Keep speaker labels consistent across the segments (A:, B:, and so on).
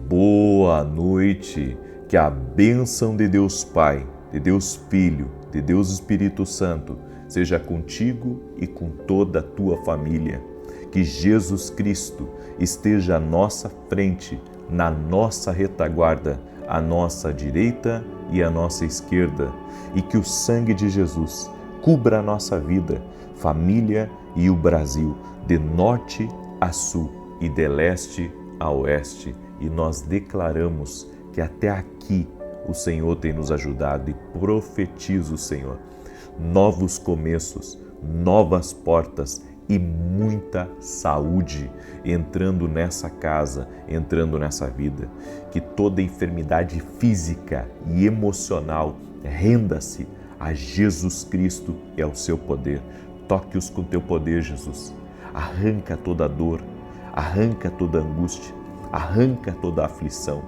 A: Boa noite, que a bênção de Deus Pai, de Deus Filho, de Deus Espírito Santo seja contigo e com toda a tua família. Que Jesus Cristo esteja à nossa frente, na nossa retaguarda, à nossa direita e à nossa esquerda, e que o sangue de Jesus cubra a nossa vida, família e o Brasil, de norte a sul e de leste a oeste. E nós declaramos que até aqui o Senhor tem nos ajudado e profetizo, Senhor, novos começos, novas portas e muita saúde entrando nessa casa, entrando nessa vida. Que toda enfermidade física e emocional renda-se a Jesus Cristo e ao seu poder. Toque-os com teu poder, Jesus. Arranca toda dor, arranca toda angústia, arranca toda aflição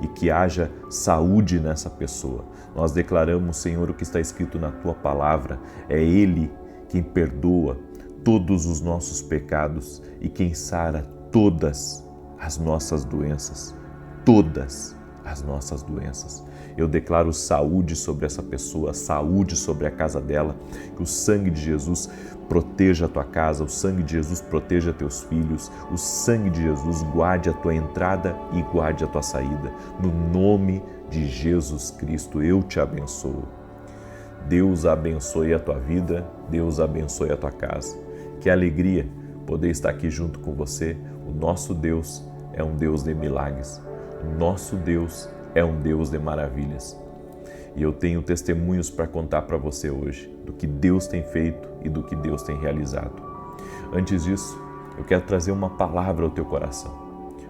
A: e que haja saúde nessa pessoa. Nós declaramos, Senhor, o que está escrito na Tua Palavra. É Ele quem perdoa todos os nossos pecados e quem sara todas as nossas doenças. Todas as nossas doenças. Eu declaro saúde sobre essa pessoa, saúde sobre a casa dela, que o sangue de Jesus proteja a tua casa, o sangue de Jesus proteja teus filhos, o sangue de Jesus guarde a tua entrada e guarde a tua saída. No nome de Jesus Cristo, eu te abençoo. Deus abençoe a tua vida, Deus abençoe a tua casa. Que alegria poder estar aqui junto com você. O nosso Deus é um Deus de milagres. O nosso Deus é um Deus de maravilhas. E eu tenho testemunhos para contar para você hoje do que Deus tem feito e do que Deus tem realizado. Antes disso, eu quero trazer uma palavra ao teu coração.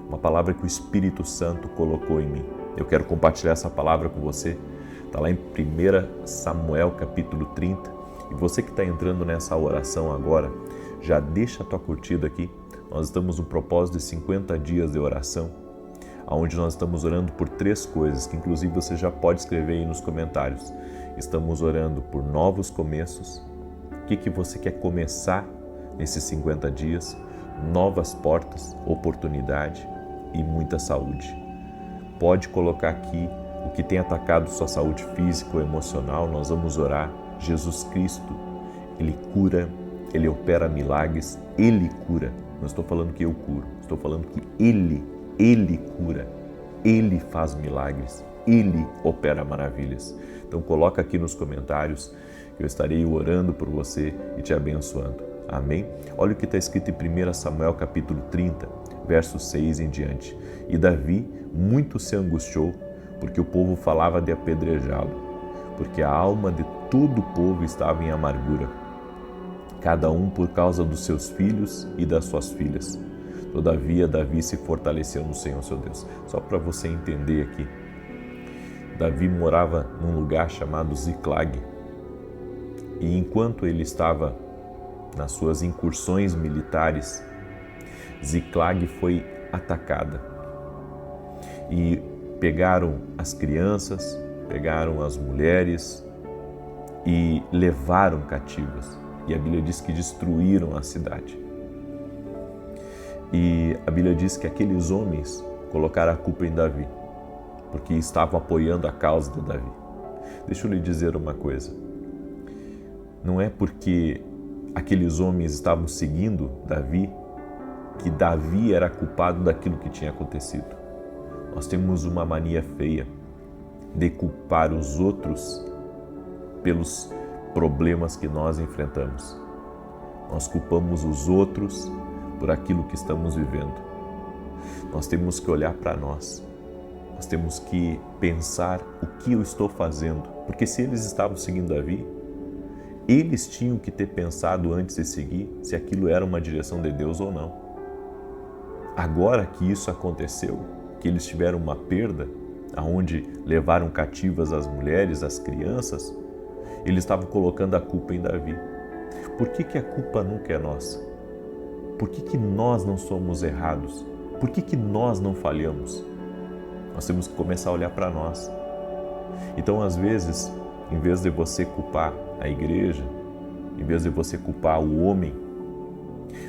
A: Uma palavra que o Espírito Santo colocou em mim. Eu quero compartilhar essa palavra com você. Está lá em 1 Samuel capítulo 30. E você que está entrando nessa oração agora, já deixa a tua curtida aqui. Nós estamos no propósito de 50 dias de oração, onde nós estamos orando por 3 coisas, que inclusive você já pode escrever aí nos comentários. Estamos orando por novos começos. O que você quer começar nesses 50 dias? Novas portas, oportunidade e muita saúde. Pode colocar aqui o que tem atacado sua saúde física ou emocional. Nós vamos orar. Jesus Cristo, Ele cura, Ele opera milagres, Ele cura. Não estou falando que eu curo, estou falando que Ele cura, Ele faz milagres, Ele opera maravilhas. Então coloca aqui nos comentários que eu estarei orando por você e te abençoando. Amém? Olha o que está escrito em 1 Samuel capítulo 30, verso 6 em diante. E Davi muito se angustiou, porque o povo falava de apedrejá-lo, porque a alma de todo o povo estava em amargura, cada um por causa dos seus filhos e das suas filhas. Todavia, Davi se fortaleceu no Senhor, seu Deus. Só para você entender aqui, Davi morava num lugar chamado Ziclag. E enquanto ele estava nas suas incursões militares, Ziclag foi atacada. E pegaram as crianças, pegaram as mulheres e levaram cativas. E a Bíblia diz que destruíram a cidade. E a Bíblia diz que aqueles homens colocaram a culpa em Davi, porque estavam apoiando a causa de Davi. Deixa eu lhe dizer uma coisa. Não é porque aqueles homens estavam seguindo Davi que Davi era culpado daquilo que tinha acontecido. Nós temos uma mania feia de culpar os outros pelos problemas que nós enfrentamos. Nós culpamos os outros por aquilo que estamos vivendo. Nós temos que olhar para nós. Nós temos que pensar o que eu estou fazendo. Porque se eles estavam seguindo Davi, eles tinham que ter pensado antes de seguir se aquilo era uma direção de Deus ou não. Agora que isso aconteceu, que eles tiveram uma perda, aonde levaram cativas as mulheres, as crianças, eles estavam colocando a culpa em Davi. Por que a culpa nunca é nossa? Por que nós não somos errados? Por que nós não falhamos? Nós temos que começar a olhar para nós. Então, às vezes, em vez de você culpar a igreja, em vez de você culpar o homem,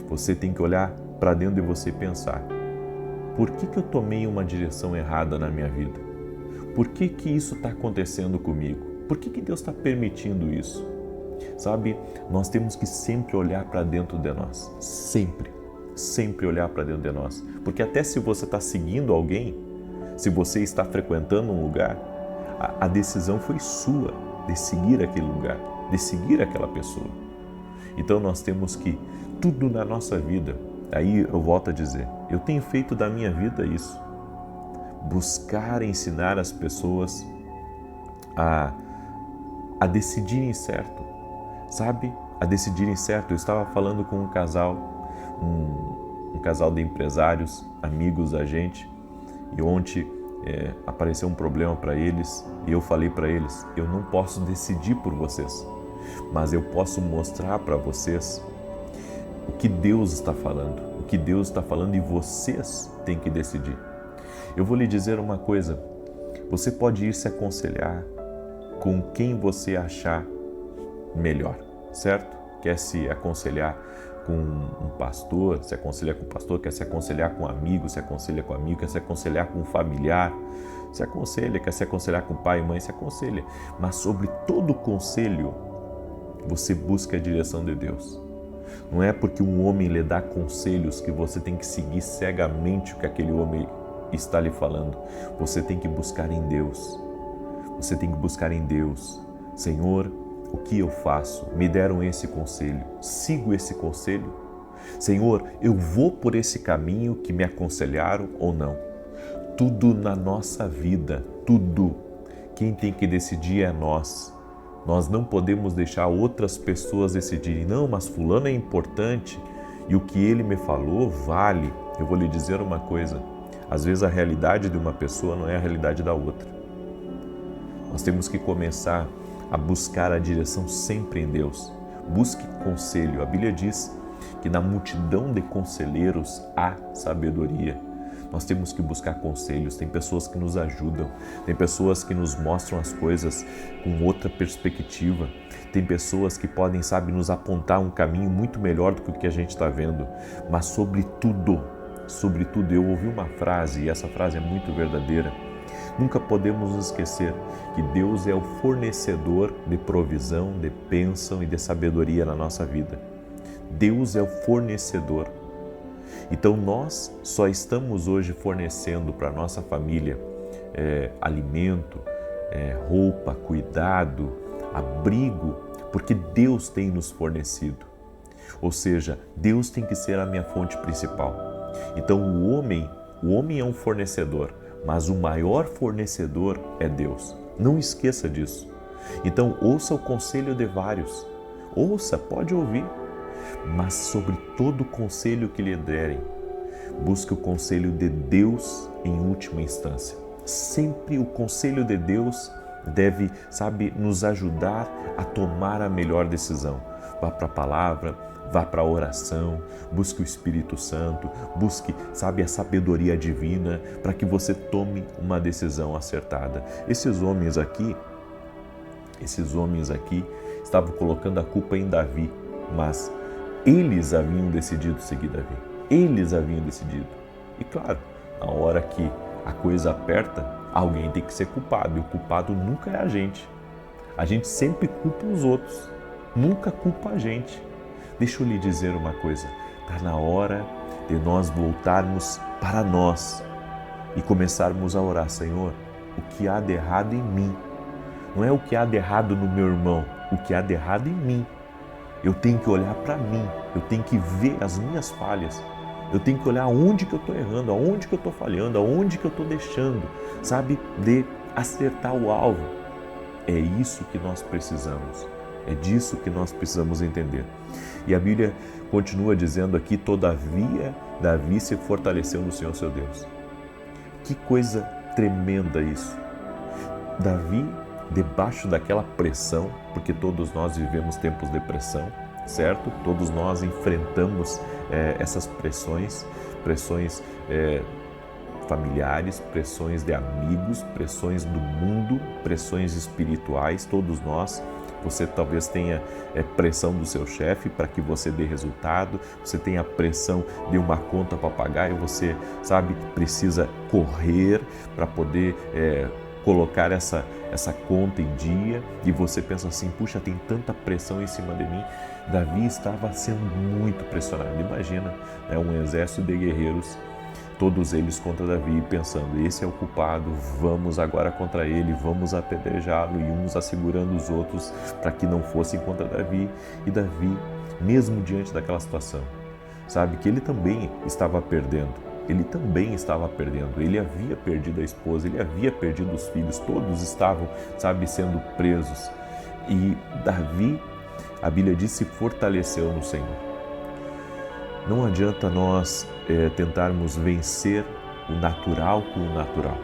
A: você tem que olhar para dentro de você e pensar: Por que eu tomei uma direção errada na minha vida? Por que isso está acontecendo comigo? Por que Deus está permitindo isso? Sabe, nós temos que sempre olhar para dentro de nós. Sempre olhar para dentro de nós. Porque até se você está seguindo alguém, se você está frequentando um lugar, a decisão foi sua de seguir aquele lugar, de seguir aquela pessoa. Então nós temos que, tudo na nossa vida, aí eu volto a dizer, eu tenho feito da minha vida isso. Buscar ensinar as pessoas a decidirem certo, sabe? A decidirem certo. Eu estava falando com um casal, um casal de empresários, amigos da gente, e ontem apareceu um problema para eles e eu falei para eles, eu não posso decidir por vocês, mas eu posso mostrar para vocês o que Deus está falando e vocês têm que decidir. Eu vou lhe dizer uma coisa, você pode ir se aconselhar com quem você achar melhor, certo? Quer se aconselhar com um pastor, se aconselha com o pastor, quer se aconselhar com um amigo, se aconselha com um amigo, quer se aconselhar com um familiar, se aconselha, quer se aconselhar com pai e mãe, se aconselha. Mas sobre todo conselho, você busca a direção de Deus. Não é porque um homem lhe dá conselhos que você tem que seguir cegamente o que aquele homem está lhe falando. Você tem que buscar em Deus. Você tem que buscar em Deus. Senhor, o que eu faço? Me deram esse conselho. Sigo esse conselho? Senhor, eu vou por esse caminho que me aconselharam ou não? Tudo na nossa vida, tudo. Quem tem que decidir é nós. Nós não podemos deixar outras pessoas decidirem. Não, mas fulano é importante e o que ele me falou vale. Eu vou lhe dizer uma coisa. Às vezes a realidade de uma pessoa não é a realidade da outra. Nós temos que começar a buscar a direção sempre em Deus. Busque conselho. A Bíblia diz que na multidão de conselheiros há sabedoria. Nós temos que buscar conselhos. Tem pessoas que nos ajudam, tem pessoas que nos mostram as coisas com outra perspectiva, tem pessoas que podem, nos apontar um caminho muito melhor do que o que a gente está vendo. Mas sobretudo, eu ouvi uma frase, e essa frase é muito verdadeira. Nunca podemos nos esquecer que Deus é o fornecedor de provisão, de bênção e de sabedoria na nossa vida. Deus é o fornecedor. Então nós só estamos hoje fornecendo para a nossa família alimento, roupa, cuidado, abrigo, porque Deus tem nos fornecido. Ou seja, Deus tem que ser a minha fonte principal. Então o homem é um fornecedor, mas o maior fornecedor é Deus. Não esqueça disso. Então ouça o conselho de vários. Ouça, pode ouvir. Mas sobre todo conselho que lhe derem, busque o conselho de Deus em última instância. Sempre o conselho de Deus deve, nos ajudar a tomar a melhor decisão. Vá para a palavra, vá para a oração, busque o Espírito Santo, busque, a sabedoria divina para que você tome uma decisão acertada. Esses homens aqui estavam colocando a culpa em Davi, mas eles haviam decidido seguir Davi. Eles haviam decidido. E claro, na hora que a coisa aperta, alguém tem que ser culpado. E o culpado nunca é a gente. A gente sempre culpa os outros. Nunca culpa a gente. Deixa eu lhe dizer uma coisa. Está na hora de nós voltarmos para nós e começarmos a orar. Senhor, o que há de errado em mim? Não é o que há de errado no meu irmão. O que há de errado em mim. Eu tenho que olhar para mim, eu tenho que ver as minhas falhas, eu tenho que olhar aonde que eu estou errando, aonde que eu estou falhando, aonde que eu estou deixando, de acertar o alvo. É isso que nós precisamos, é disso que nós precisamos entender. E a Bíblia continua dizendo aqui, todavia, Davi se fortaleceu no Senhor seu Deus. Que coisa tremenda isso. Davi, debaixo daquela pressão, porque todos nós vivemos tempos de pressão, certo? Todos nós enfrentamos essas pressões familiares, pressões de amigos, pressões do mundo, pressões espirituais, todos nós Você talvez tenha pressão do seu chefe para que você dê resultado, você tem a pressão de uma conta para pagar e você, sabe, precisa correr para poder colocar essa conta em dia, e você pensa assim, puxa, tem tanta pressão em cima de mim. Davi estava sendo muito pressionado. Imagina, um exército de guerreiros, todos eles contra Davi, pensando, esse é o culpado, vamos agora contra ele, vamos apedrejá-lo, e uns assegurando os outros para que não fossem contra Davi. E Davi, mesmo diante daquela situação, sabe que ele também estava perdendo. Ele também estava perdendo, ele havia perdido a esposa, ele havia perdido os filhos, todos estavam, sabe, sendo presos. E Davi, a Bíblia diz, se fortaleceu no Senhor. Não adianta nós tentarmos vencer o natural com o natural.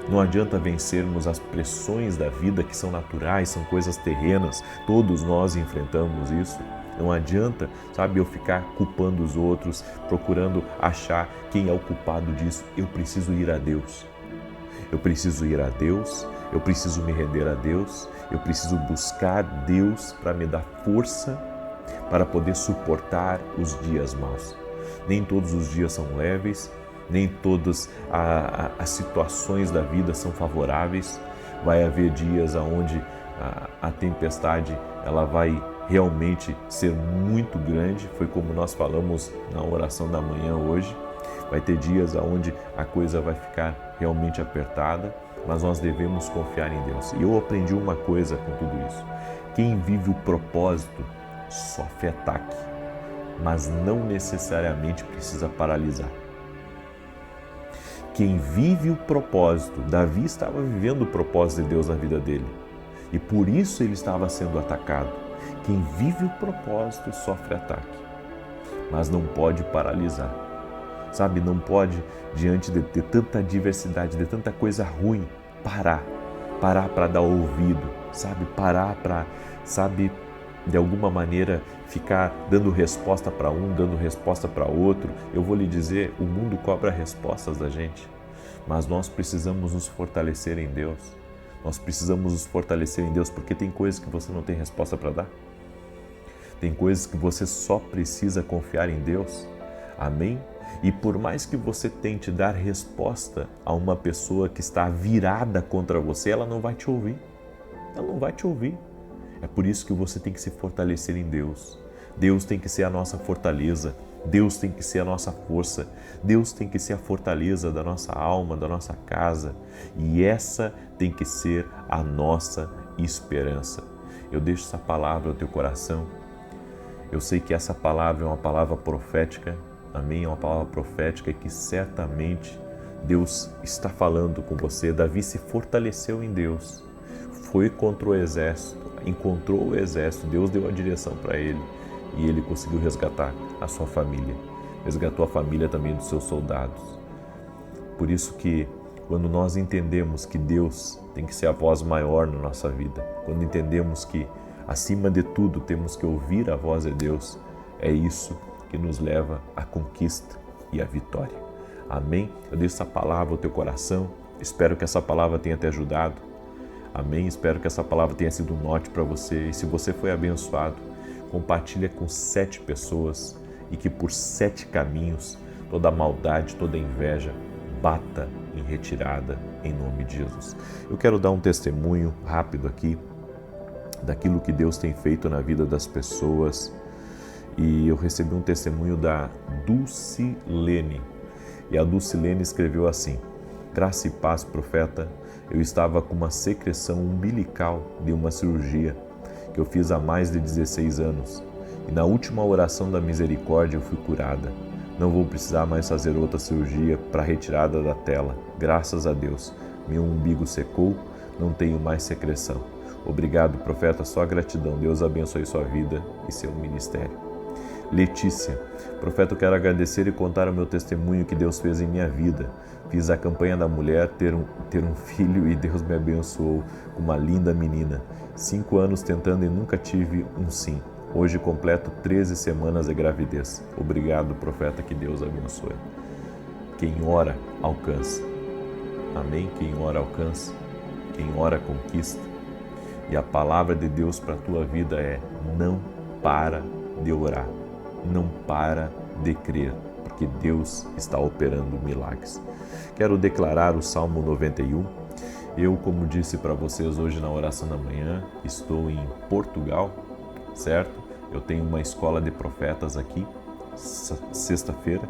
A: Não adianta vencermos as pressões da vida, que são naturais, são coisas terrenas, todos nós enfrentamos isso. Não adianta, sabe, eu ficar culpando os outros, procurando achar quem é o culpado disso. Eu preciso ir a Deus. Eu preciso ir a Deus, eu preciso me render a Deus, eu preciso buscar Deus para me dar força para poder suportar os dias maus. Nem todos os dias são leves, nem todas as situações da vida são favoráveis. Vai haver dias onde a tempestade ela vai realmente ser muito grande, foi como nós falamos na oração da manhã hoje. Vai ter dias onde a coisa vai ficar realmente apertada, mas nós devemos confiar em Deus. E eu aprendi uma coisa com tudo isso: quem vive o propósito sofre ataque, mas não necessariamente precisa paralisar. Quem vive o propósito, Davi estava vivendo o propósito de Deus na vida dele, e por isso ele estava sendo atacado. Quem vive o propósito sofre ataque, mas não pode paralisar. Sabe, não pode, diante de tanta adversidade, de tanta coisa ruim, parar para dar ouvido, sabe, parar para, sabe, de alguma maneira ficar dando resposta para um, dando resposta para outro. Eu vou lhe dizer, o mundo cobra respostas da gente, mas nós precisamos nos fortalecer em Deus. Nós precisamos nos fortalecer em Deus, porque tem coisas que você não tem resposta para dar. Tem coisas que você só precisa confiar em Deus. Amém? E por mais que você tente dar resposta a uma pessoa que está virada contra você, ela não vai te ouvir. Ela não vai te ouvir. É por isso que você tem que se fortalecer em Deus. Deus tem que ser a nossa fortaleza. Deus tem que ser a nossa força. Deus tem que ser a fortaleza da nossa alma, da nossa casa. E essa tem que ser a nossa esperança. Eu deixo essa palavra no teu coração. Eu sei que essa palavra é uma palavra profética, amém? É uma palavra profética que certamente Deus está falando com você. Davi se fortaleceu em Deus, foi contra o exército, encontrou o exército, Deus deu a direção para ele e ele conseguiu resgatar a sua família, resgatou a família também dos seus soldados. Por isso que quando nós entendemos que Deus tem que ser a voz maior na nossa vida, quando entendemos que acima de tudo temos que ouvir a voz de Deus, é isso que nos leva à conquista e à vitória. Amém? Eu deixo essa palavra ao teu coração, espero que essa palavra tenha te ajudado. Amém? Espero que essa palavra tenha sido um norte para você. E se você foi abençoado, compartilha com 7 pessoas e que por 7 caminhos toda maldade, toda inveja bata em retirada em nome de Jesus. Eu quero dar um testemunho rápido aqui daquilo que Deus tem feito na vida das pessoas. E eu recebi um testemunho da Dulcilene. E a Dulcilene escreveu assim: graça e paz, profeta. Eu estava com uma secreção umbilical de uma cirurgia que eu fiz há mais de 16 anos. E na última oração da misericórdia eu fui curada. Não vou precisar mais fazer outra cirurgia para retirada da tela. Graças a Deus. Meu umbigo secou, não tenho mais secreção. Obrigado, profeta, só gratidão. Deus abençoe sua vida e seu ministério. Letícia, profeta, eu quero agradecer e contar o meu testemunho que Deus fez em minha vida. Fiz a campanha da mulher ter um filho e Deus me abençoou com uma linda menina. 5 anos tentando e nunca tive um sim. Hoje completo 13 semanas de gravidez. Obrigado, profeta, que Deus abençoe. Quem ora, alcança. Amém? Quem ora, alcança. Quem ora, conquista. E a palavra de Deus para a tua vida é: não para de orar, não para de crer, porque Deus está operando milagres. Quero declarar o Salmo 91. Eu, como disse para vocês hoje na oração da manhã, estou em Portugal, certo? Eu tenho uma escola de profetas aqui, sexta-feira.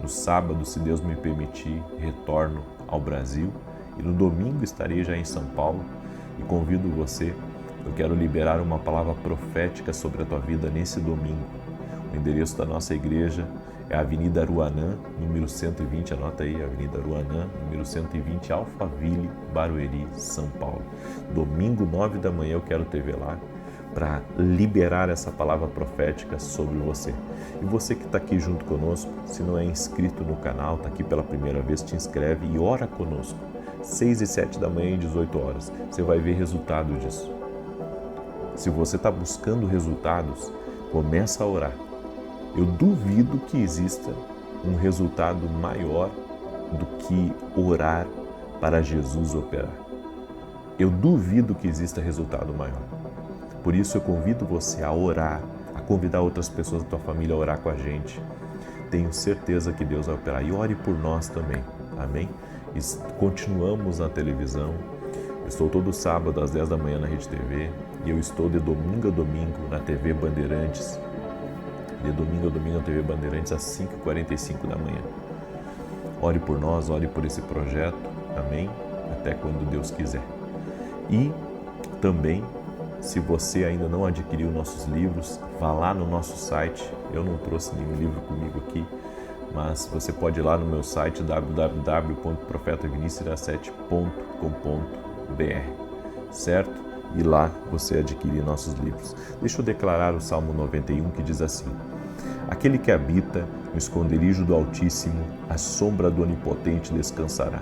A: No sábado, se Deus me permitir, retorno ao Brasil. E no domingo estarei já em São Paulo e convido você. Eu quero liberar uma palavra profética sobre a tua vida nesse domingo. O endereço da nossa igreja é a Avenida Aruanã, número 120, anota aí, Avenida Aruanã, número 120, Alphaville, Barueri, São Paulo. Domingo, 9 da manhã, eu quero te ver lá para liberar essa palavra profética sobre você. E você que está aqui junto conosco, se não é inscrito no canal, está aqui pela primeira vez, te inscreve e ora conosco. 6 e 7 da manhã e 18 horas. Você vai ver resultado disso. Se você está buscando resultados, começa a orar. Eu duvido que exista um resultado maior do que orar para Jesus operar. Eu duvido que exista resultado maior. Por isso eu convido você a orar, a convidar outras pessoas da tua família a orar com a gente. Tenho certeza que Deus vai operar. E ore por nós também. Amém? E continuamos na televisão. Eu estou todo sábado às 10 da manhã na Rede TV. E eu estou de domingo a domingo na TV Bandeirantes. De domingo a domingo na TV Bandeirantes às 5h45 da manhã. Ore por nós, ore por esse projeto. Amém? Até quando Deus quiser. E também, se você ainda não adquiriu nossos livros, vá lá no nosso site. Eu não trouxe nenhum livro comigo aqui, mas você pode ir lá no meu site www.profetavinicius17.com.br, certo? E lá você adquire nossos livros. Deixa eu declarar o Salmo 91 que diz assim: aquele que habita no esconderijo do Altíssimo, à sombra do Onipotente descansará.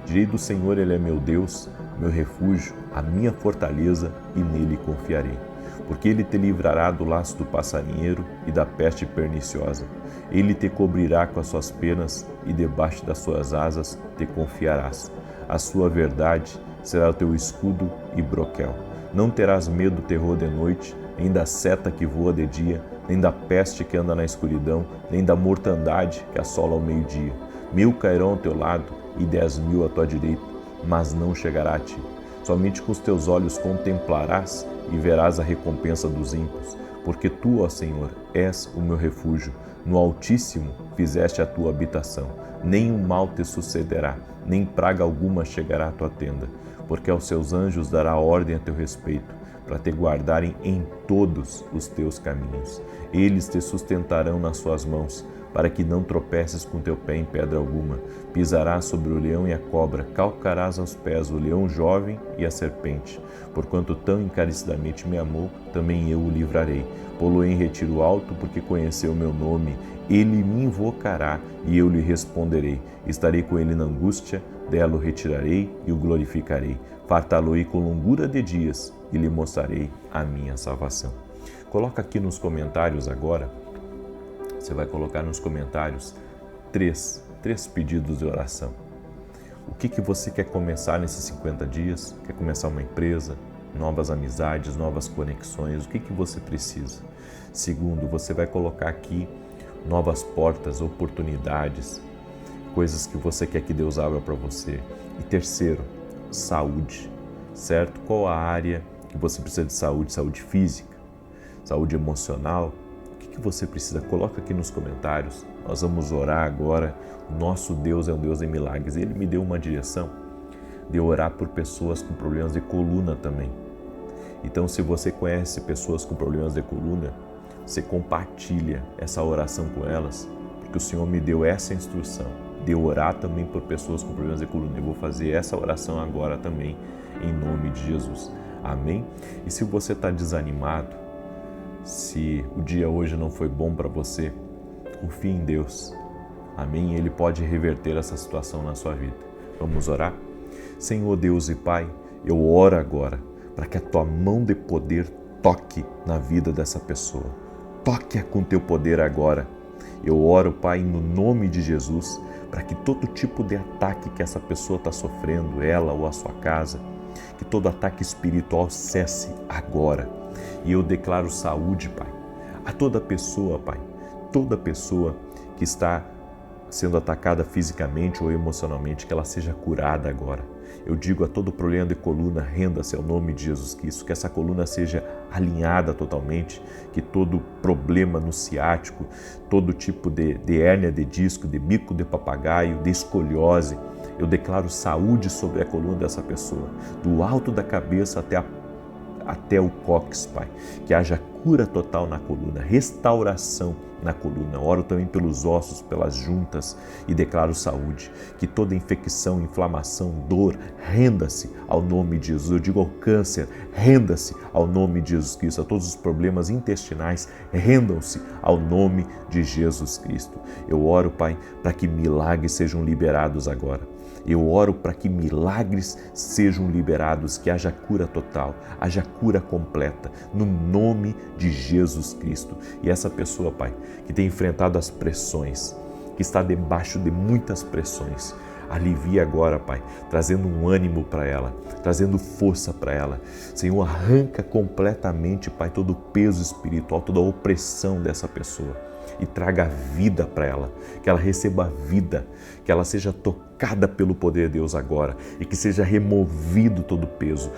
A: Direi do Senhor, Ele é meu Deus, meu refúgio, a minha fortaleza, e nele confiarei. Porque Ele te livrará do laço do passarinheiro e da peste perniciosa. Ele te cobrirá com as suas penas e debaixo das suas asas te confiarás. A sua verdade será o teu escudo e broquel. Não terás medo do terror de noite, nem da seta que voa de dia, nem da peste que anda na escuridão, nem da mortandade que assola ao meio-dia. 1000 cairão ao teu lado e 10.000 à tua direita, mas não chegará a ti. Somente com os teus olhos contemplarás e verás a recompensa dos ímpios. Porque tu, ó Senhor, és o meu refúgio. No Altíssimo fizeste a tua habitação. Nenhum mal te sucederá, nem praga alguma chegará à tua tenda. Porque aos seus anjos dará ordem a teu respeito, para te guardarem em todos os teus caminhos. Eles te sustentarão nas suas mãos, para que não tropeces com teu pé em pedra alguma. Pisarás sobre o leão e a cobra, calcarás aos pés o leão jovem e a serpente. Porquanto tão encarecidamente me amou, também eu o livrarei. Pô-lo-ei em retiro alto, porque conheceu o meu nome. Ele me invocará e eu lhe responderei. Estarei com ele na angústia, dela o retirarei e o glorificarei. Fartá-lo-ei com longura de dias e lhe mostrarei a minha salvação. Coloca aqui nos comentários agora. Você vai colocar nos comentários três pedidos de oração. O que você quer começar nesses 50 dias? Quer começar uma empresa, novas amizades, novas conexões? O que você precisa? Segundo, você vai colocar aqui novas portas, oportunidades, coisas que você quer que Deus abra para você. E terceiro, saúde, certo? Qual a área que você precisa de saúde? Saúde física, saúde emocional? O que você precisa? Coloca aqui nos comentários. Nós vamos orar agora. O nosso Deus é um Deus de milagres. Ele me deu uma direção de orar por pessoas com problemas de coluna também. Então, se você conhece pessoas com problemas de coluna, você compartilha essa oração com elas, porque o Senhor me deu essa instrução de orar também por pessoas com problemas de coluna. Eu vou fazer essa oração agora também, em nome de Jesus. Amém? E se você está desanimado, se o dia hoje não foi bom para você, confie em Deus. Amém? Ele pode reverter essa situação na sua vida. Vamos orar? Senhor Deus e Pai, eu oro agora para que a Tua mão de poder toque na vida dessa pessoa. Toque-a com Teu poder agora. Eu oro, Pai, no nome de Jesus, para que todo tipo de ataque que essa pessoa está sofrendo, ela ou a sua casa, Que todo ataque espiritual cesse agora. E eu declaro saúde, Pai, a toda pessoa, Pai, toda pessoa que está sendo atacada fisicamente ou emocionalmente, que ela seja curada agora. Eu digo a todo problema de coluna, renda-se ao nome de Jesus Cristo, que essa coluna seja alinhada totalmente, que todo problema no ciático, todo tipo de hérnia de disco, de bico de papagaio, de escoliose, eu declaro saúde sobre a coluna dessa pessoa, do alto da cabeça até o cóccix, Pai. Que haja cura total na coluna, restauração na coluna. Oro também pelos ossos, pelas juntas e declaro saúde. Que toda infecção, inflamação, dor, renda-se ao nome de Jesus. Eu digo ao câncer, renda-se ao nome de Jesus Cristo. A todos os problemas intestinais, rendam-se ao nome de Jesus Cristo. Eu oro, Pai, para que milagres sejam liberados agora. Eu oro para que milagres sejam liberados, que haja cura total, haja cura completa, no nome de Jesus Cristo. E essa pessoa, Pai, que tem enfrentado as pressões, que está debaixo de muitas pressões, alivia agora, Pai, trazendo um ânimo para ela, trazendo força para ela. Senhor, arranca completamente, Pai, todo o peso espiritual, toda a opressão dessa pessoa. E traga vida para ela, que ela receba vida, que ela seja tocada pelo poder de Deus agora e que seja removido todo o peso,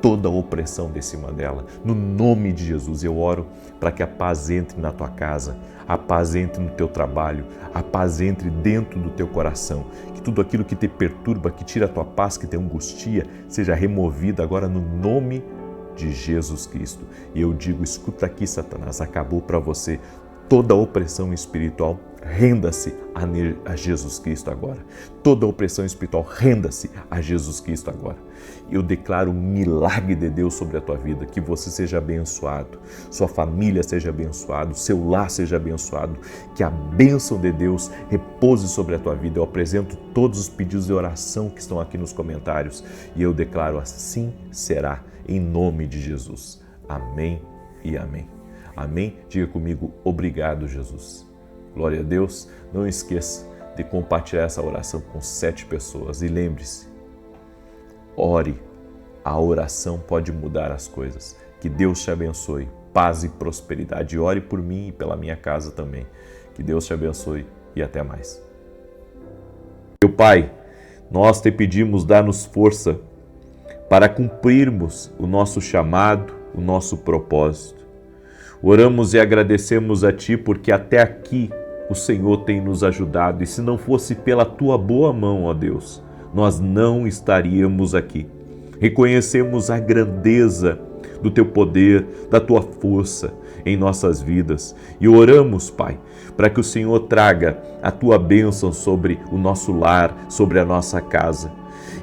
A: toda a opressão de cima dela. No nome de Jesus eu oro para que a paz entre na tua casa, a paz entre no teu trabalho, a paz entre dentro do teu coração, que tudo aquilo que te perturba, que tira a tua paz, que te angustia, seja removido agora no nome de Jesus Cristo. E eu digo, escuta aqui, Satanás, acabou para você toda a opressão espiritual, renda-se a Jesus Cristo agora. Toda a opressão espiritual, renda-se a Jesus Cristo agora. Eu declaro um milagre de Deus sobre a tua vida, que você seja abençoado, sua família seja abençoada, seu lar seja abençoado, que a bênção de Deus repouse sobre a tua vida. Eu apresento todos os pedidos de oração que estão aqui nos comentários e eu declaro assim será, em nome de Jesus. Amém e amém. Amém? Diga comigo, obrigado, Jesus. Glória a Deus. Não esqueça de compartilhar essa oração com 7 pessoas. E lembre-se, ore. A oração pode mudar as coisas. Que Deus te abençoe. Paz e prosperidade. Ore por mim e pela minha casa também. Que Deus te abençoe e até mais. Meu Pai, nós te pedimos, dá-nos força para cumprirmos o nosso chamado, o nosso propósito. Oramos e agradecemos a Ti porque até aqui o Senhor tem nos ajudado e se não fosse pela Tua boa mão, ó Deus, nós não estaríamos aqui. Reconhecemos a grandeza do Teu poder, da Tua força em nossas vidas e oramos, Pai, para que o Senhor traga a Tua bênção sobre o nosso lar, sobre a nossa casa.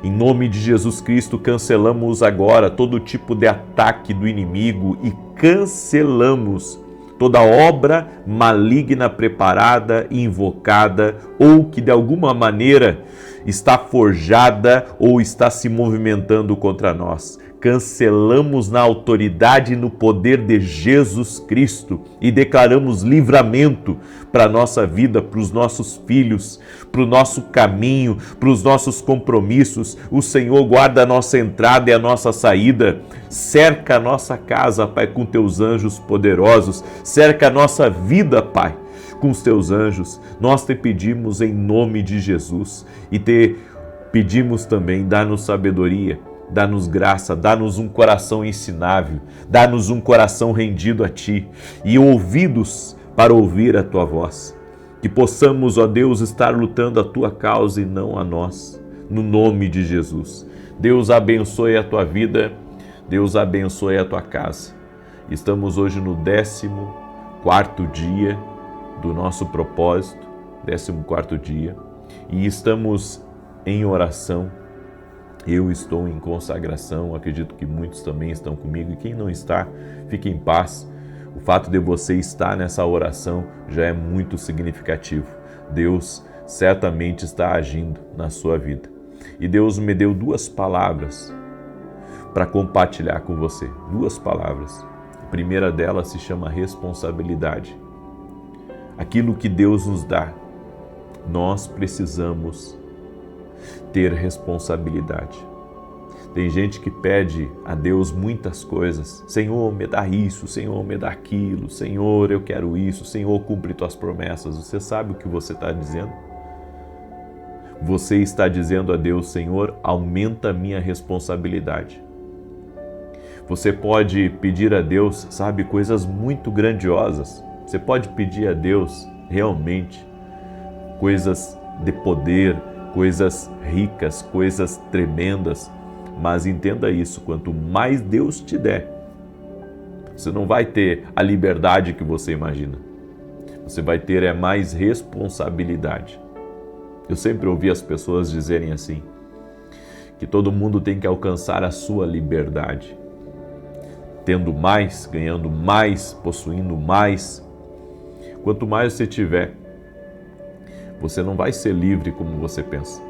A: Em nome de Jesus Cristo, cancelamos agora todo tipo de ataque do inimigo e cancelamos toda obra maligna preparada, invocada ou que de alguma maneira está forjada ou está se movimentando contra nós. Cancelamos na autoridade e no poder de Jesus Cristo e declaramos livramento para a nossa vida, para os nossos filhos, para o nosso caminho, para os nossos compromissos. O Senhor guarda a nossa entrada e a nossa saída. Cerca a nossa casa, Pai, com teus anjos poderosos. Cerca a nossa vida, Pai, com os teus anjos. Nós te pedimos em nome de Jesus e te pedimos também, dá-nos sabedoria, dá-nos graça, dá-nos um coração ensinável, dá-nos um coração rendido a Ti e ouvidos para ouvir a Tua voz. Que possamos, ó Deus, estar lutando a Tua causa e não a nós, no nome de Jesus. Deus abençoe a tua vida, Deus abençoe a tua casa. Estamos hoje no 14º dia do nosso propósito, 14º dia, e estamos em oração. Eu estou em consagração, acredito que muitos também estão comigo, e quem não está, fique em paz. O fato de você estar nessa oração já é muito significativo. Deus certamente está agindo na sua vida. E Deus me deu 2 palavras para compartilhar com você. 2 palavras. A primeira delas se chama responsabilidade. Aquilo que Deus nos dá, nós precisamos ter responsabilidade. Tem gente que pede a Deus muitas coisas. Senhor, me dá isso, Senhor, me dá aquilo, Senhor, eu quero isso, Senhor, cumpre tuas promessas. Você sabe o que você está dizendo? Você está dizendo a Deus, Senhor, aumenta a minha responsabilidade. Você pode pedir a Deus, sabe, coisas muito grandiosas. Você pode pedir a Deus, realmente, coisas de poder, coisas ricas, coisas tremendas. Mas entenda isso, quanto mais Deus te der, você não vai ter a liberdade que você imagina. Você vai ter mais responsabilidade. Eu sempre ouvi as pessoas dizerem assim, que todo mundo tem que alcançar a sua liberdade. Tendo mais, ganhando mais, possuindo mais. Quanto mais você tiver, você não vai ser livre como você pensa.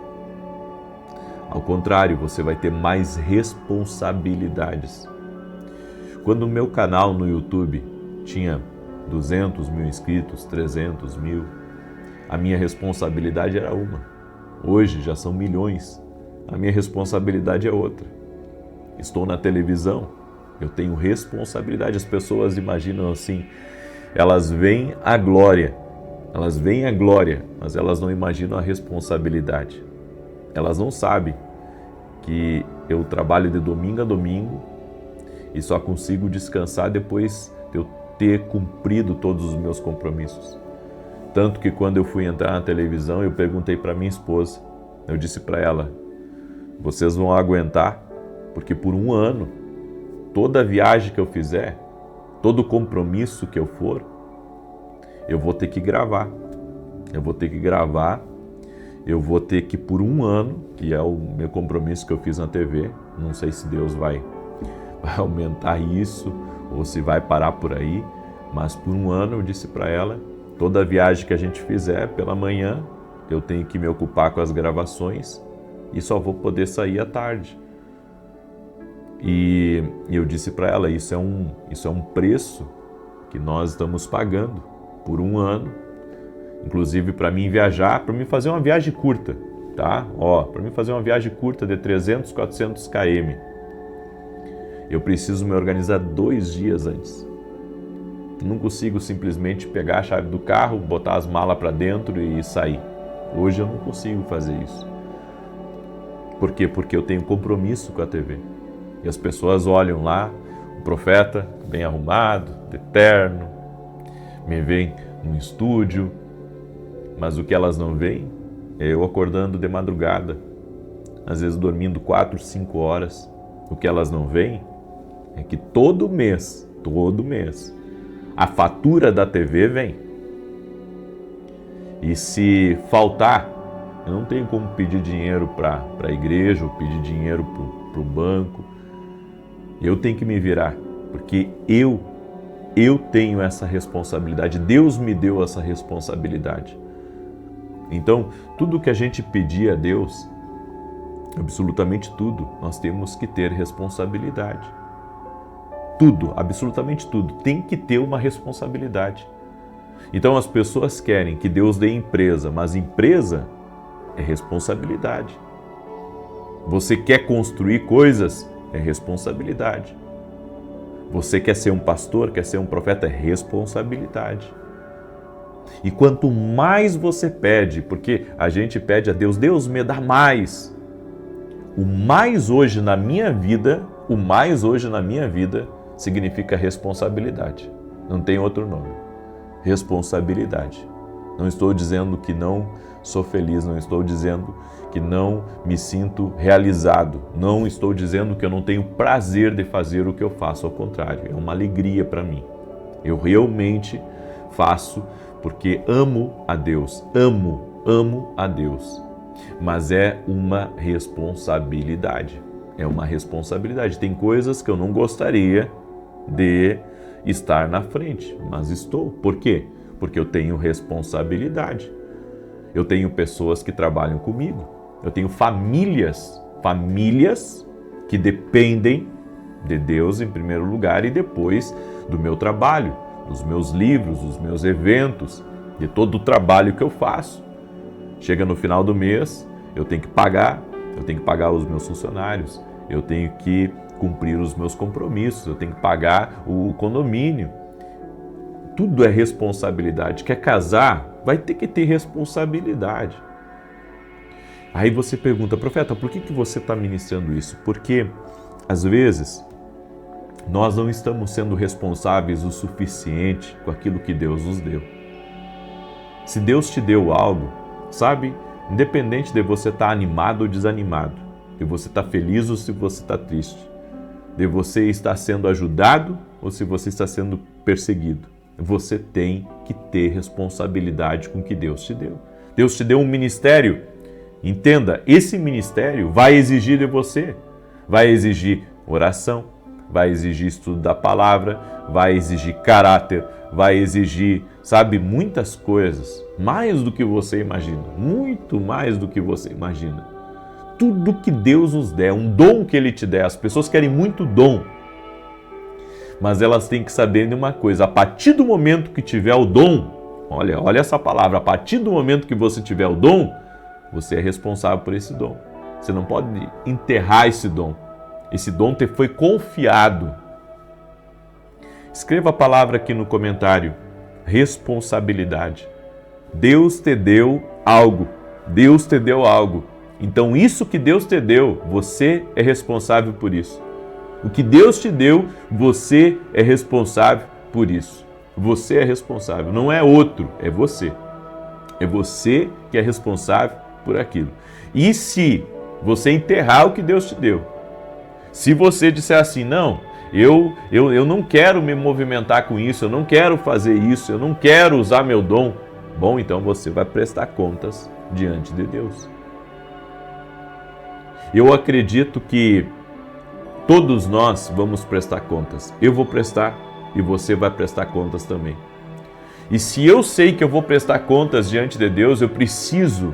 A: Ao contrário, você vai ter mais responsabilidades. Quando o meu canal no YouTube tinha 200 mil inscritos, 300 mil, a minha responsabilidade era uma. Hoje já são milhões, a minha responsabilidade é outra. Estou na televisão, eu tenho responsabilidade. As pessoas imaginam assim, elas veem a glória, mas elas não imaginam a responsabilidade. Elas não sabem que eu trabalho de domingo a domingo e só consigo descansar depois de eu ter cumprido todos os meus compromissos. Tanto que quando eu fui entrar na televisão, eu perguntei para minha esposa, eu disse para ela, vocês vão aguentar? Porque por um ano, toda viagem que eu fizer, todo compromisso que eu for, eu vou ter que gravar. Eu vou ter que por um ano, que é o meu compromisso que eu fiz na TV, não sei se Deus vai aumentar isso ou se vai parar por aí, mas por um ano eu disse para ela, toda viagem que a gente fizer pela manhã, eu tenho que me ocupar com as gravações e só vou poder sair à tarde. E eu disse para ela, isso é um preço que nós estamos pagando por um ano. Inclusive para mim viajar, para mim fazer uma viagem curta, tá? Para mim fazer uma viagem curta de 300, 400 km, eu preciso me organizar 2 dias antes. Não consigo simplesmente pegar a chave do carro, botar as malas para dentro e sair. Hoje eu não consigo fazer isso. Por quê? Porque eu tenho compromisso com a TV. E as pessoas olham lá, o profeta bem arrumado, de terno, me veem no estúdio, mas o que elas não veem é eu acordando de madrugada, às vezes dormindo 4, 5 horas. O que elas não veem é que todo mês, a fatura da TV vem. E se faltar, eu não tenho como pedir dinheiro para a igreja ou pedir dinheiro para o banco. Eu tenho que me virar, porque eu tenho essa responsabilidade. Deus me deu essa responsabilidade. Então, tudo que a gente pedir a Deus, absolutamente tudo, nós temos que ter responsabilidade. Tudo, absolutamente tudo, tem que ter uma responsabilidade. Então as pessoas querem que Deus dê empresa, mas empresa é responsabilidade. Você quer construir coisas, é responsabilidade. Você quer ser um pastor, quer ser um profeta, é responsabilidade. E quanto mais você pede, porque a gente pede a Deus, Deus me dá mais. O mais hoje na minha vida significa responsabilidade. Não tem outro nome. Responsabilidade. Não estou dizendo que não sou feliz, não estou dizendo que não me sinto realizado, não estou dizendo que eu não tenho prazer de fazer o que eu faço, ao contrário, é uma alegria para mim. Eu realmente faço porque amo a Deus, amo a Deus, mas é uma responsabilidade, tem coisas que eu não gostaria de estar na frente, mas estou. Por quê? Porque eu tenho responsabilidade. Eu tenho pessoas que trabalham comigo. Eu tenho famílias que dependem de Deus em primeiro lugar e depois do meu trabalho, dos meus livros, dos meus eventos, de todo o trabalho que eu faço. Chega no final do mês, eu tenho que pagar os meus funcionários, eu tenho que cumprir os meus compromissos, eu tenho que pagar o condomínio. Tudo é responsabilidade. Quer casar? Vai ter que ter responsabilidade. Aí você pergunta, profeta, por que você está ministrando isso? Porque, às vezes, nós não estamos sendo responsáveis o suficiente com aquilo que Deus nos deu. Se Deus te deu algo, sabe, independente de você estar animado ou desanimado, de você estar feliz ou se você está triste, de você estar sendo ajudado ou se você está sendo perseguido, você tem que ter responsabilidade com o que Deus te deu. Deus te deu um ministério. Entenda, esse ministério vai exigir de você, vai exigir oração, vai exigir estudo da palavra, vai exigir caráter, vai exigir, sabe, muitas coisas, mais do que você imagina, muito mais do que você imagina. Tudo que Deus nos der, um dom que Ele te der, as pessoas querem muito dom, mas elas têm que saber de uma coisa, a partir do momento que tiver o dom, olha essa palavra, a partir do momento que você tiver o dom, você é responsável por esse dom. Você não pode enterrar esse dom. Esse dom te foi confiado. Escreva a palavra aqui no comentário. Responsabilidade. Deus te deu algo. Deus te deu algo. Então isso que Deus te deu, você é responsável por isso. O que Deus te deu, você é responsável por isso. Você é responsável. Não é outro, é você. É você que é responsável por aquilo. E se você enterrar o que Deus te deu, se você disser assim, não, eu não quero me movimentar com isso, eu não quero fazer isso, eu não quero usar meu dom, bom, então você vai prestar contas diante de Deus. Eu acredito que todos nós vamos prestar contas. Eu vou prestar e você vai prestar contas também. E se eu sei que eu vou prestar contas diante de Deus, eu preciso,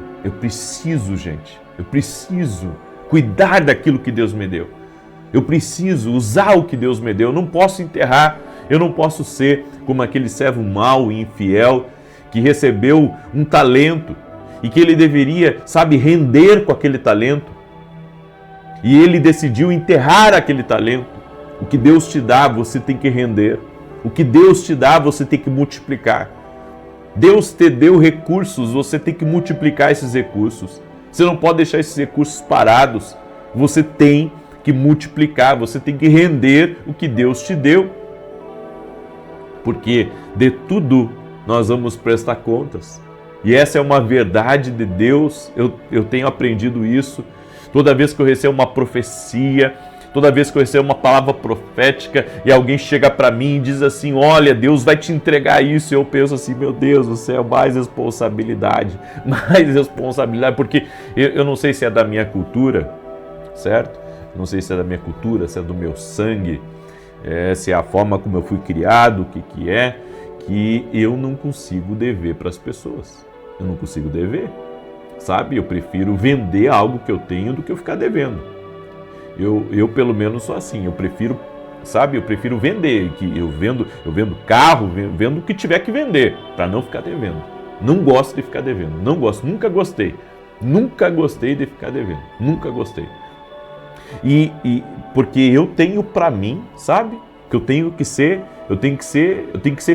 A: gente, eu preciso cuidar daquilo que Deus me deu. Eu preciso usar o que Deus me deu. Eu não posso enterrar, eu não posso ser como aquele servo mau e infiel que recebeu um talento e que ele deveria, sabe, render com aquele talento. E ele decidiu enterrar aquele talento. O que Deus te dá, você tem que render. O que Deus te dá, você tem que multiplicar. Deus te deu recursos, você tem que multiplicar esses recursos. Você não pode deixar esses recursos parados. Você tem que multiplicar, você tem que render o que Deus te deu. Porque de tudo nós vamos prestar contas. E essa é uma verdade de Deus, eu tenho aprendido isso. Toda vez que eu recebo uma profecia, toda vez que eu recebo uma palavra profética e alguém chega para mim e diz assim, olha, Deus vai te entregar isso, eu penso assim, meu Deus do céu, mais responsabilidade, porque eu não sei se é da minha cultura, certo? Não sei se é da minha cultura, se é do meu sangue, se é a forma como eu fui criado, o que é, que eu não consigo dever para as pessoas, eu não consigo dever. Sabe, eu prefiro vender algo que eu tenho do que eu ficar devendo. Eu pelo menos sou assim, eu prefiro vender, que eu vendo carro, vendo o que tiver que vender, para não ficar devendo. Não gosto de ficar devendo, não gosto, nunca gostei de ficar devendo, nunca gostei. E porque eu tenho para mim, sabe, que eu tenho que ser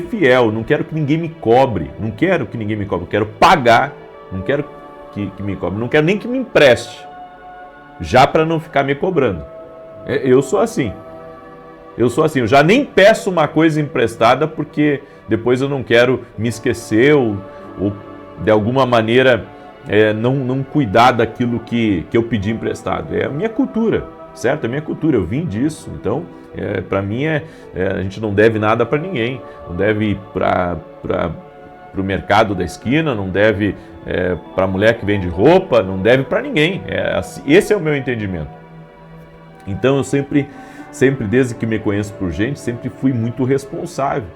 A: fiel, não quero que ninguém me cobre, eu quero pagar, não quero que me cobre, não quero nem que me empreste, já para não ficar me cobrando. Eu sou assim, eu já nem peço uma coisa emprestada porque depois eu não quero me esquecer ou de alguma maneira não cuidar daquilo que eu pedi emprestado. É a minha cultura, certo? É a minha cultura, eu vim disso, então para mim a gente não deve nada para ninguém, não deve ir para o mercado da esquina, não deve para a mulher que vende roupa, não deve para ninguém. Esse é o meu entendimento. Então eu sempre, desde que me conheço por gente, sempre fui muito responsável.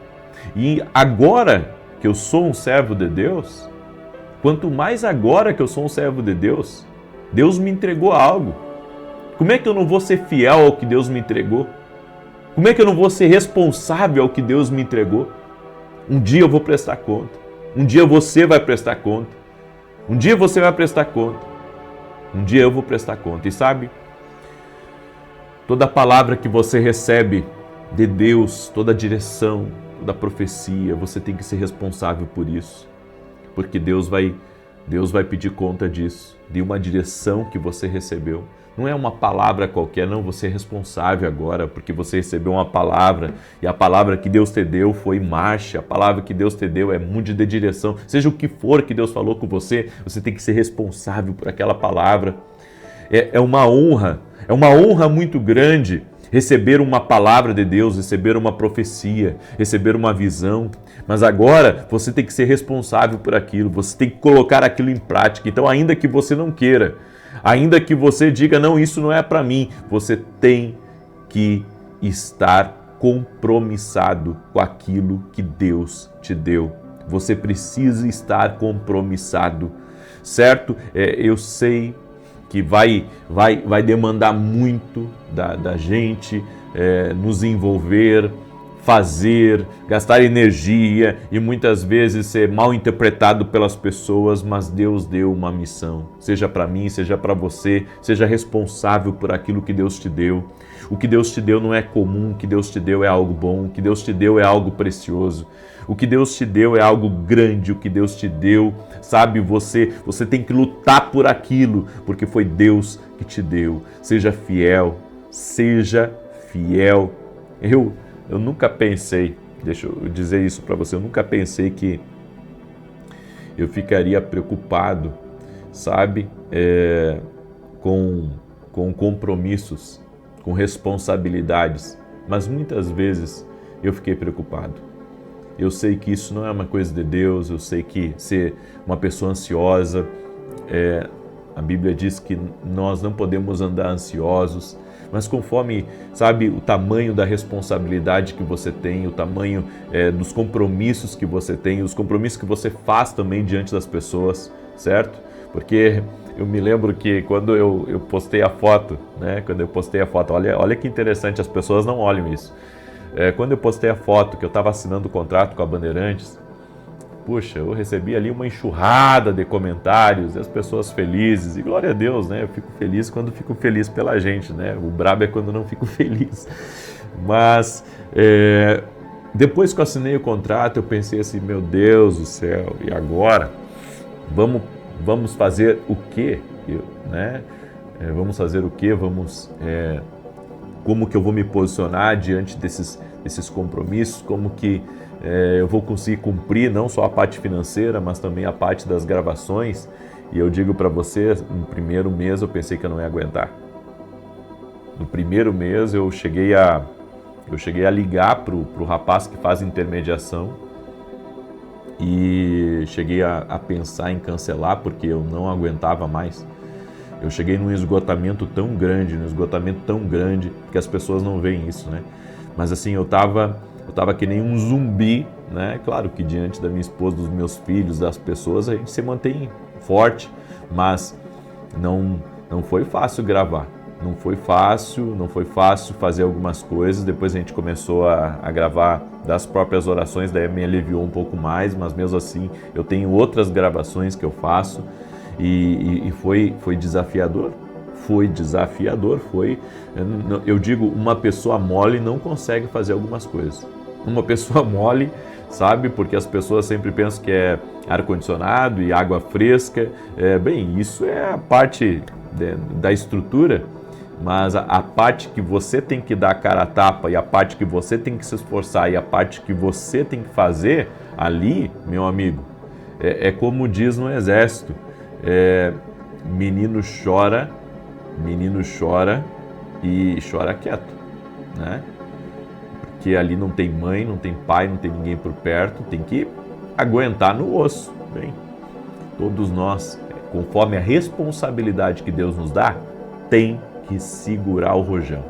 A: E agora que eu sou um servo de Deus, quanto mais agora que eu sou um servo de Deus, Deus me entregou algo. Como é que eu não vou ser fiel ao que Deus me entregou? Como é que eu não vou ser responsável ao que Deus me entregou? Um dia eu vou prestar conta. Um dia você vai prestar conta. Um dia você vai prestar conta. Um dia eu vou prestar conta. E sabe, Toda palavra que você recebe de Deus, toda direção, toda profecia, você tem que ser responsável por isso. Porque Deus vai pedir conta disso, de uma direção que você recebeu. Não é uma palavra qualquer, não, você é responsável agora, porque você recebeu uma palavra, e a palavra que Deus te deu foi marcha, a palavra que Deus te deu é mude de direção, seja o que for que Deus falou com você, você tem que ser responsável por aquela palavra. É uma honra muito grande receber uma palavra de Deus, receber uma profecia, receber uma visão, mas agora você tem que ser responsável por aquilo, você tem que colocar aquilo em prática. Então, ainda que você não queira, ainda que você diga, não, isso não é para mim, você tem que estar compromissado com aquilo que Deus te deu. Você precisa estar compromissado, certo? Eu sei que vai demandar muito da gente nos envolver, fazer, gastar energia e muitas vezes ser mal interpretado pelas pessoas, mas Deus deu uma missão, seja para mim, seja para você, seja responsável por aquilo que Deus te deu. O que Deus te deu não é comum, o que Deus te deu é algo bom, o que Deus te deu é algo precioso. O que Deus te deu é algo grande, o que Deus te deu, sabe, você tem que lutar por aquilo, porque foi Deus que te deu. Seja fiel, seja fiel. Eu nunca pensei, deixa eu dizer isso para você, eu nunca pensei que eu ficaria preocupado, sabe, com compromissos, com responsabilidades, mas muitas vezes eu fiquei preocupado. Eu sei que isso não é uma coisa de Deus, eu sei que ser uma pessoa ansiosa, a Bíblia diz que nós não podemos andar ansiosos, mas conforme, sabe, o tamanho da responsabilidade que você tem, o tamanho dos compromissos que você tem, os compromissos que você faz também diante das pessoas, certo? Porque eu me lembro que quando eu postei a foto, né? Quando eu postei a foto, olha que interessante, as pessoas não olham isso. Quando eu postei a foto que eu estava assinando o contrato com a Bandeirantes, puxa, eu recebi ali uma enxurrada de comentários, e as pessoas felizes, e glória a Deus, né? Eu fico feliz quando fico feliz pela gente, né? O brabo é quando não fico feliz. Mas depois que eu assinei o contrato, eu pensei assim, meu Deus do céu, e agora? Vamos fazer o quê? Né? Vamos fazer o quê? Como que eu vou me posicionar diante desses compromissos? Como que eu vou conseguir cumprir não só a parte financeira, mas também a parte das gravações? E eu digo para você, no primeiro mês eu pensei que eu não ia aguentar. No primeiro mês eu cheguei a ligar pro rapaz que faz intermediação e cheguei a pensar em cancelar porque eu não aguentava mais. Eu cheguei num esgotamento tão grande, que as pessoas não veem isso, né? Mas assim, eu tava que nem um zumbi, né? Claro que diante da minha esposa, dos meus filhos, das pessoas, a gente se mantém forte, mas não foi fácil gravar. Não foi fácil fazer algumas coisas. Depois a gente começou a gravar das próprias orações, daí me aliviou um pouco mais, mas mesmo assim eu tenho outras gravações que eu faço. E foi desafiador, eu digo, uma pessoa mole não consegue fazer algumas coisas. Uma pessoa mole, sabe, porque as pessoas sempre pensam que é ar-condicionado e água fresca, bem, isso é a parte da estrutura, mas a parte que você tem que dar a cara a tapa e a parte que você tem que se esforçar e a parte que você tem que fazer ali, meu amigo, é como diz no exército, menino chora e chora quieto, né? Porque ali não tem mãe, não tem pai, não tem ninguém por perto, tem que aguentar no osso. Bem, todos nós, conforme a responsabilidade que Deus nos dá, tem que segurar o rojão.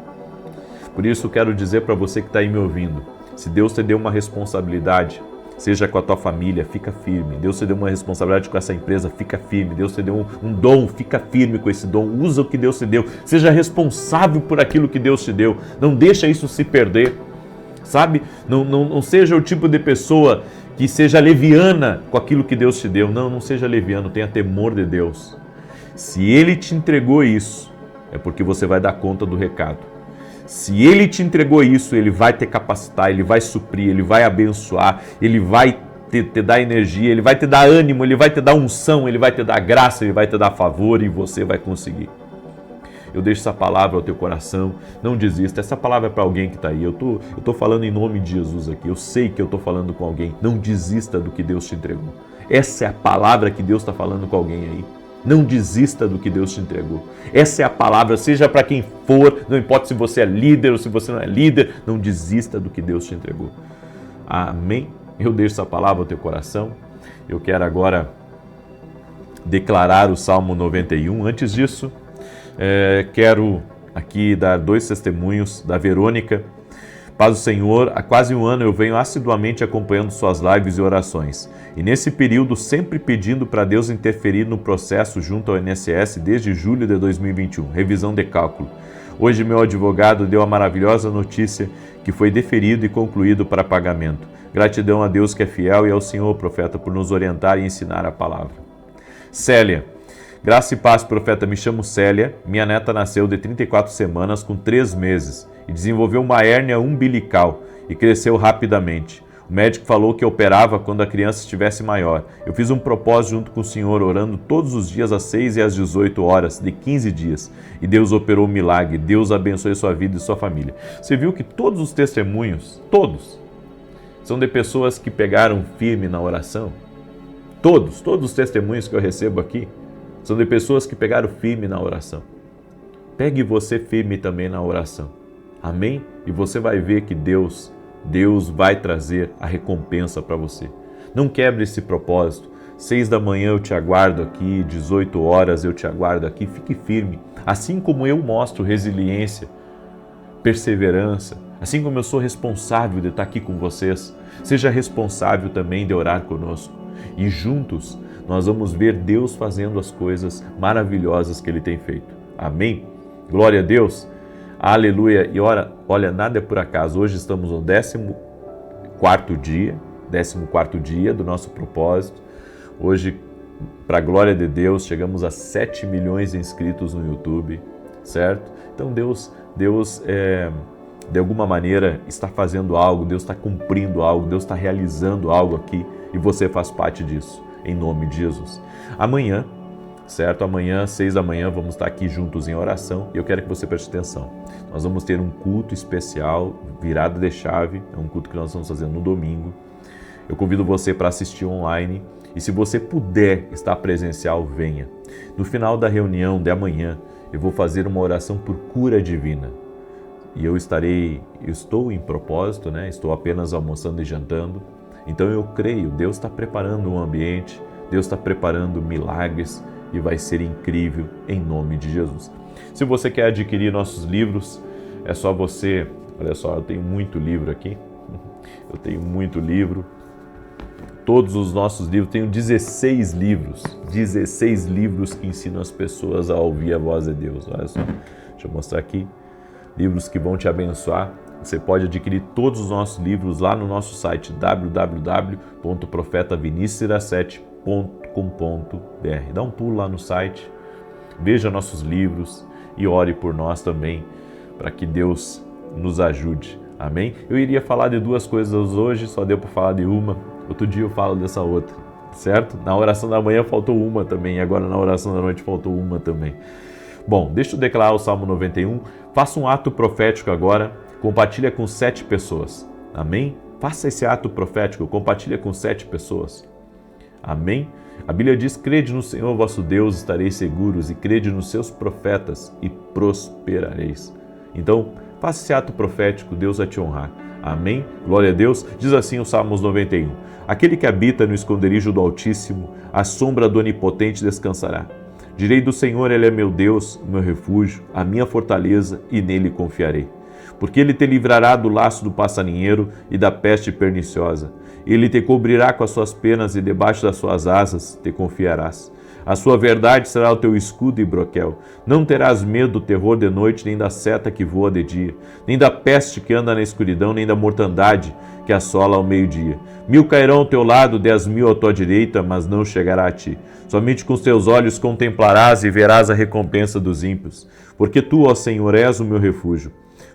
A: Por isso eu quero dizer para você que está aí me ouvindo, se Deus te deu uma responsabilidade, seja com a tua família, fica firme. Deus te deu uma responsabilidade com essa empresa, fica firme. Deus te deu um dom, fica firme com esse dom. Usa o que Deus te deu. Seja responsável por aquilo que Deus te deu. Não deixa isso se perder, sabe? Não seja o tipo de pessoa que seja leviana com aquilo que Deus te deu. Não seja leviano, tenha temor de Deus. Se Ele te entregou isso, é porque você vai dar conta do recado. Se Ele te entregou isso, Ele vai te capacitar, Ele vai suprir, Ele vai abençoar, Ele vai te dar energia, Ele vai te dar ânimo, Ele vai te dar unção, Ele vai te dar graça, Ele vai te dar favor e você vai conseguir. Eu deixo essa palavra ao teu coração, não desista. Essa palavra é para alguém que está aí. Eu tô falando em nome de Jesus aqui. Eu sei que eu estou falando com alguém. Não desista do que Deus te entregou. Essa é a palavra que Deus está falando com alguém aí. Não desista do que Deus te entregou. Essa é a palavra, seja para quem for, não importa se você é líder ou se você não é líder, não desista do que Deus te entregou. Amém? Eu deixo essa palavra ao teu coração. Eu quero agora declarar o Salmo 91. Antes disso, quero aqui dar 2 testemunhos da Verônica. Paz do Senhor, há quase um ano eu venho assiduamente acompanhando suas lives e orações. E nesse período sempre pedindo para Deus interferir no processo junto ao INSS desde julho de 2021, revisão de cálculo. Hoje meu advogado deu a maravilhosa notícia que foi deferido e concluído para pagamento. Gratidão a Deus que é fiel e ao Senhor, profeta, por nos orientar e ensinar a palavra. Célia. Graça e paz, profeta, me chamo Célia, minha neta nasceu de 34 semanas com 3 meses e desenvolveu uma hérnia umbilical e cresceu rapidamente. O médico falou que operava quando a criança estivesse maior. Eu fiz um propósito junto com o Senhor, orando todos os dias às 6 e às 18 horas, de 15 dias. E Deus operou um milagre, Deus abençoe sua vida e sua família. Você viu que todos os testemunhos, todos, são de pessoas que pegaram firme na oração? Todos os testemunhos que eu recebo aqui, são de pessoas que pegaram firme na oração. Pegue você firme também na oração. Amém? E você vai ver que Deus vai trazer a recompensa para você. Não quebre esse propósito. 6 da manhã eu te aguardo aqui, 18 horas eu te aguardo aqui. Fique firme. Assim como eu mostro resiliência, perseverança, assim como eu sou responsável de estar aqui com vocês, seja responsável também de orar conosco. E juntos nós vamos ver Deus fazendo as coisas maravilhosas que Ele tem feito. Amém? Glória a Deus. Aleluia. E olha, nada é por acaso. Hoje estamos no 14º dia do nosso propósito. Hoje, para a glória de Deus, chegamos a 7 milhões de inscritos no YouTube, certo? Então Deus de alguma maneira está fazendo algo, Deus está cumprindo algo, Deus está realizando algo aqui e você faz parte disso. Em nome de Jesus. Amanhã, certo? Amanhã, 6 da manhã, vamos estar aqui juntos em oração e eu quero que você preste atenção. Nós vamos ter um culto especial, virada de chave, é um culto que nós vamos fazer no domingo. Eu convido você para assistir online e se você puder estar presencial, venha. No final da reunião de amanhã, eu vou fazer uma oração por cura divina. E eu estou em propósito, né? Estou apenas almoçando e jantando. Então eu creio, Deus está preparando um ambiente, Deus está preparando milagres e vai ser incrível em nome de Jesus. Se você quer adquirir nossos livros, é só você, olha só, eu tenho muito livro aqui, todos os nossos livros, tenho 16 livros que ensinam as pessoas a ouvir a voz de Deus, olha só, deixa eu mostrar aqui, livros que vão te abençoar. Você pode adquirir todos os nossos livros lá no nosso site www.profetavinicius17.com.br. Dá um pulo lá no site, veja nossos livros e ore por nós também, para que Deus nos ajude. Amém? Eu iria falar de 2 coisas hoje, só deu para falar de uma. Outro dia eu falo dessa outra, certo? Na oração da manhã faltou uma também, agora na oração da noite faltou uma também. Bom, deixa eu declarar o Salmo 91. Faça um ato profético agora. Compartilha com 7 pessoas. Amém? Faça esse ato profético. Compartilha com 7 pessoas. Amém? A Bíblia diz, crede no Senhor vosso Deus, estareis seguros, e crede nos seus profetas e prosperareis. Então, faça esse ato profético, Deus vai te honrar. Amém? Glória a Deus. Diz assim o Salmos 91. Aquele que habita no esconderijo do Altíssimo, à sombra do Onipotente descansará. Direi do Senhor, Ele é meu Deus, meu refúgio, a minha fortaleza, e nele confiarei. Porque Ele te livrará do laço do passarinheiro e da peste perniciosa. Ele te cobrirá com as suas penas e debaixo das suas asas te confiarás. A sua verdade será o teu escudo e broquel. Não terás medo do terror de noite, nem da seta que voa de dia, nem da peste que anda na escuridão, nem da mortandade que assola ao meio-dia. 1000 cairão ao teu lado, 10.000 à tua direita, mas não chegará a ti. Somente com os teus olhos contemplarás e verás a recompensa dos ímpios. Porque tu, ó Senhor, és o meu refúgio,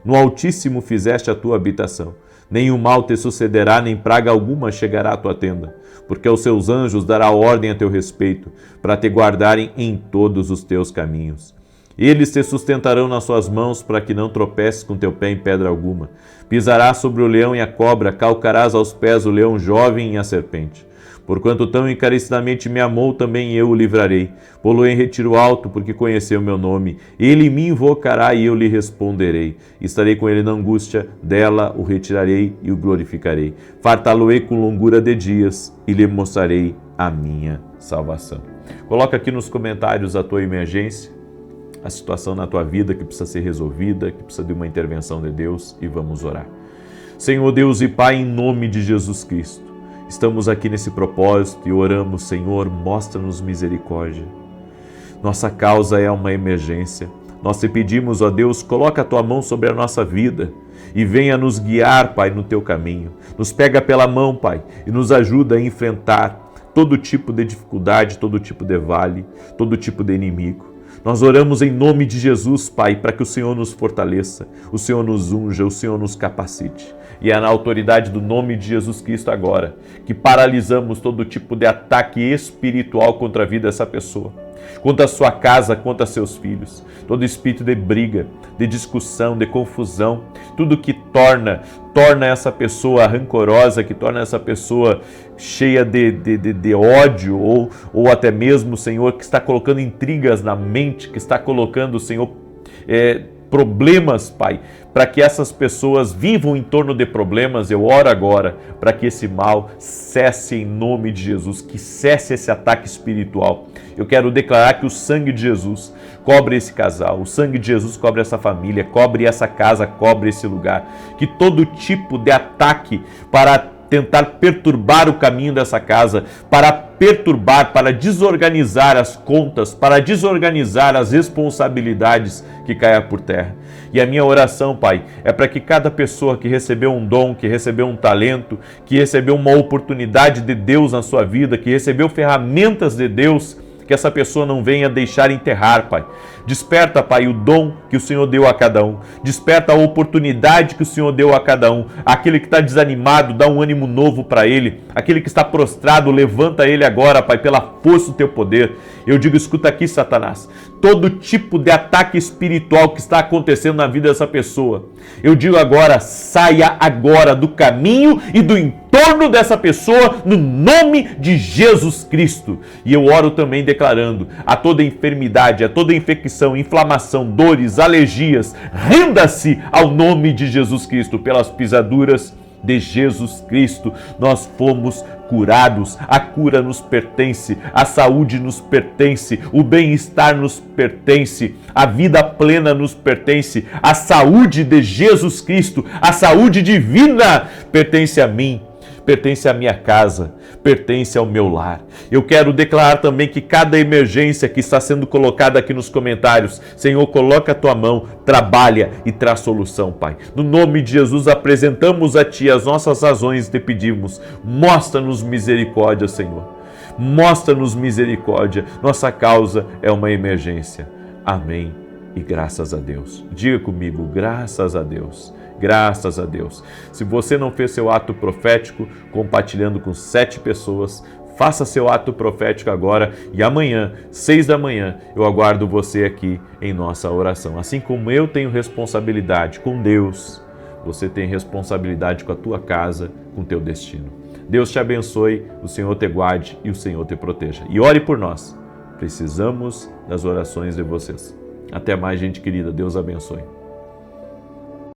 A: No Altíssimo fizeste a tua habitação. Nenhum mal te sucederá, nem praga alguma chegará à tua tenda, porque aos seus anjos dará ordem a teu respeito, para te guardarem em todos os teus caminhos. Eles te sustentarão nas suas mãos, para que não tropeces com teu pé em pedra alguma. Pisarás sobre o leão e a cobra, calcarás aos pés o leão jovem e a serpente. Porquanto tão encarecidamente me amou, também eu o livrarei. Pô-lo em retiro alto, porque conheceu o meu nome. Ele me invocará e eu lhe responderei. Estarei com ele na angústia, dela o retirarei e o glorificarei. Fartá-lo-ei com longura de dias e lhe mostrarei a minha salvação. Coloca aqui nos comentários a tua emergência, a situação na tua vida que precisa ser resolvida, que precisa de uma intervenção de Deus, e vamos orar. Senhor Deus e Pai, em nome de Jesus Cristo, estamos aqui nesse propósito e oramos, Senhor, mostra-nos misericórdia. Nossa causa é uma emergência. Nós te pedimos, ó Deus, coloca a tua mão sobre a nossa vida e venha nos guiar, Pai, no teu caminho. Nos pega pela mão, Pai, e nos ajuda a enfrentar todo tipo de dificuldade, todo tipo de vale, todo tipo de inimigo. Nós oramos em nome de Jesus, Pai, para que o Senhor nos fortaleça, o Senhor nos unja, o Senhor nos capacite. E é na autoridade do nome de Jesus Cristo agora que paralisamos todo tipo de ataque espiritual contra a vida dessa pessoa, contra a sua casa, contra seus filhos. Todo espírito de briga, de discussão, de confusão, tudo que torna essa pessoa rancorosa, que torna essa pessoa cheia de ódio ou até mesmo, Senhor, que está colocando intrigas na mente, que está colocando, Senhor, problemas, Pai, para que essas pessoas vivam em torno de problemas. Eu oro agora para que esse mal cesse em nome de Jesus, que cesse esse ataque espiritual. Eu quero declarar que o sangue de Jesus cobre esse casal, o sangue de Jesus cobre essa família, cobre essa casa, cobre esse lugar. Que todo tipo de ataque para tentar perturbar o caminho dessa casa, para perturbar, para desorganizar as contas, para desorganizar as responsabilidades, que caia por terra. E a minha oração, Pai, é para que cada pessoa que recebeu um dom, que recebeu um talento, que recebeu uma oportunidade de Deus na sua vida, que recebeu ferramentas de Deus, que essa pessoa não venha deixar enterrar, Pai. Desperta, Pai, o dom que o Senhor deu a cada um. Desperta a oportunidade que o Senhor deu a cada um. Aquele que está desanimado, dá um ânimo novo para ele. Aquele que está prostrado, levanta ele agora, Pai, pela força do teu poder. Eu digo, escuta aqui, Satanás, todo tipo de ataque espiritual que está acontecendo na vida dessa pessoa, eu digo agora, saia agora do caminho e do entorno dessa pessoa, no nome de Jesus Cristo. E eu oro também declarando a toda enfermidade, a toda infecção, inflamação, dores, alergias, renda-se ao nome de Jesus Cristo. Pelas pisaduras de Jesus Cristo nós fomos curados. A cura nos pertence, a saúde nos pertence, o bem-estar nos pertence, a vida plena nos pertence, a saúde de Jesus Cristo, a saúde divina pertence a mim, pertence à minha casa, pertence ao meu lar. Eu quero declarar também que cada emergência que está sendo colocada aqui nos comentários, Senhor, coloca a tua mão, trabalha e traz solução, Pai. No nome de Jesus, apresentamos a Ti as nossas razões e te pedimos, mostra-nos misericórdia, Senhor. Mostra-nos misericórdia. Nossa causa é uma emergência. Amém e graças a Deus. Diga comigo, graças a Deus. Graças a Deus. Se você não fez seu ato profético, compartilhando com 7 pessoas, faça seu ato profético agora e amanhã, 6 da manhã, eu aguardo você aqui em nossa oração. Assim como eu tenho responsabilidade com Deus, você tem responsabilidade com a tua casa, com o teu destino. Deus te abençoe, o Senhor te guarde e o Senhor te proteja. E ore por nós. Precisamos das orações de vocês. Até mais, gente querida. Deus abençoe.